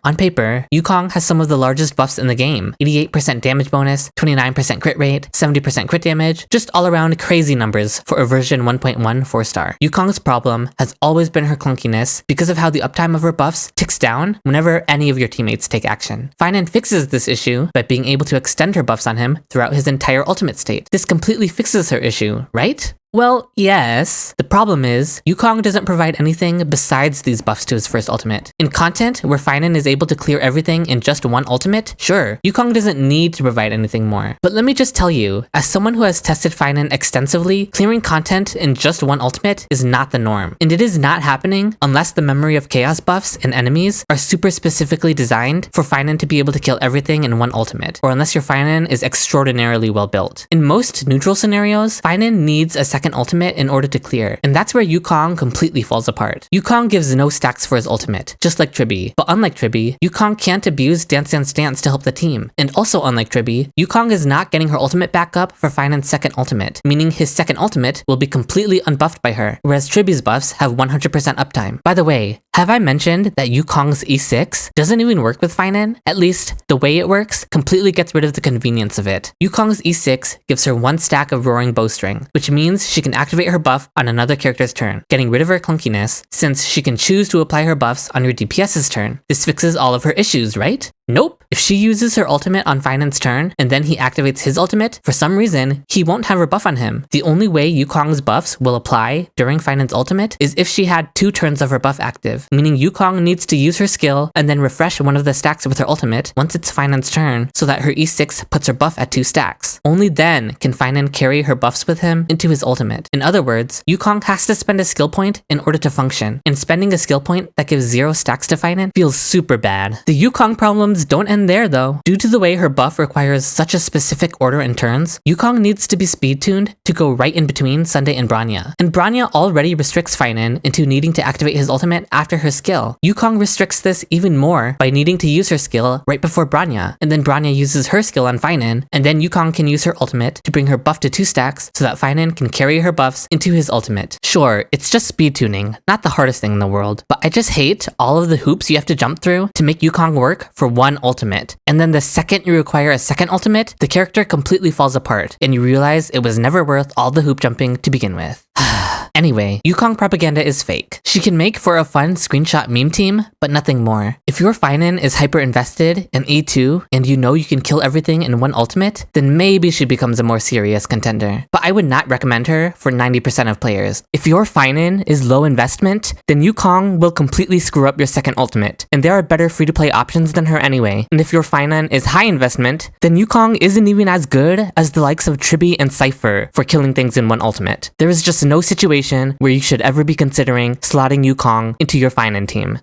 On paper, Yukong has some of the largest buffs in the game. 88% damage bonus, 29% crit rate, 70% crit damage, just all around crazy numbers for a version 1.1 4-star. Yukong's problem has always been her clunkiness because of how the uptime of her buffs ticks down whenever any of your teammates take action. Phainon fixes this issue by being able to extend her buffs on him throughout his entire ultimate state. This completely fixes her issue, right? Well, yes. The problem is, Yukong doesn't provide anything besides these buffs to his first ultimate. In content where Phainon is able to clear everything in just one ultimate, sure, Yukong doesn't need to provide anything more. But let me just tell you, as someone who has tested Phainon extensively, clearing content in just one ultimate is not the norm. And it is not happening unless the memory of chaos buffs and enemies are super specifically designed for Phainon to be able to kill everything in one ultimate, or unless your Phainon is extraordinarily well built. In most neutral scenarios, Phainon needs a second ultimate in order to clear, and that's where Yukong completely falls apart. Yukong gives no stacks for his ultimate, just like Tribby. But unlike Tribby, Yukong can't abuse Dance Dance Dance to help the team. And also unlike Tribby, Yukong is not getting her ultimate back up for Phainon's second ultimate, meaning his second ultimate will be completely unbuffed by her, whereas Tribby's buffs have 100% uptime. By the way, have I mentioned that Yukong's E6 doesn't even work with Phainon? At least, the way it works completely gets rid of the convenience of it. Yukong's E6 gives her 1 stack of Roaring Bowstring, which means she can activate her buff on another character's turn, getting rid of her clunkiness, since she can choose to apply her buffs on your DPS's turn. This fixes all of her issues, right? Nope. If she uses her ultimate on Phainon's turn, and then he activates his ultimate, for some reason, he won't have her buff on him. The only way Yukong's buffs will apply during Phainon's ultimate is if she had 2 turns of her buff active, meaning Yukong needs to use her skill and then refresh one of the stacks with her ultimate once it's Phainon's turn, so that her E6 puts her buff at 2 stacks. Only then can Phainon carry her buffs with him into his ultimate. In other words, Yukong has to spend a skill point in order to function, and spending a skill point that gives 0 stacks to Phainon feels super bad. The Yukong problems don't end there though. Due to the way her buff requires such a specific order and turns, Yukong needs to be speed tuned to go right in between Sunday and Bronya. And Bronya already restricts Phainon into needing to activate his ultimate after her skill. Yukong restricts this even more by needing to use her skill right before Bronya, and then Bronya uses her skill on Phainon, and then Yukong can use her ultimate to bring her buff to 2 stacks so that Phainon can carry her buffs into his ultimate. Sure, it's just speed tuning, not the hardest thing in the world, but I just hate all of the hoops you have to jump through to make Yukong work for one ultimate. And then the second you require a second ultimate, the character completely falls apart, and you realize it was never worth all the hoop jumping to begin with. Anyway, Yukong propaganda is fake. She can make for a fun screenshot meme team, but nothing more. If your Phainon is hyper invested in E2 and you know you can kill everything in one ultimate, then maybe she becomes a more serious contender. But I would not recommend her for 90% of players. If your Phainon is low investment, then Yukong will completely screw up your second ultimate, and there are better free-to-play options than her anyway. And if your Phainon is high investment, then Yukong isn't even as good as the likes of Tribby and Cypher for killing things in one ultimate. There is just no situation where you should ever be considering slotting Yukong into your Phainon team.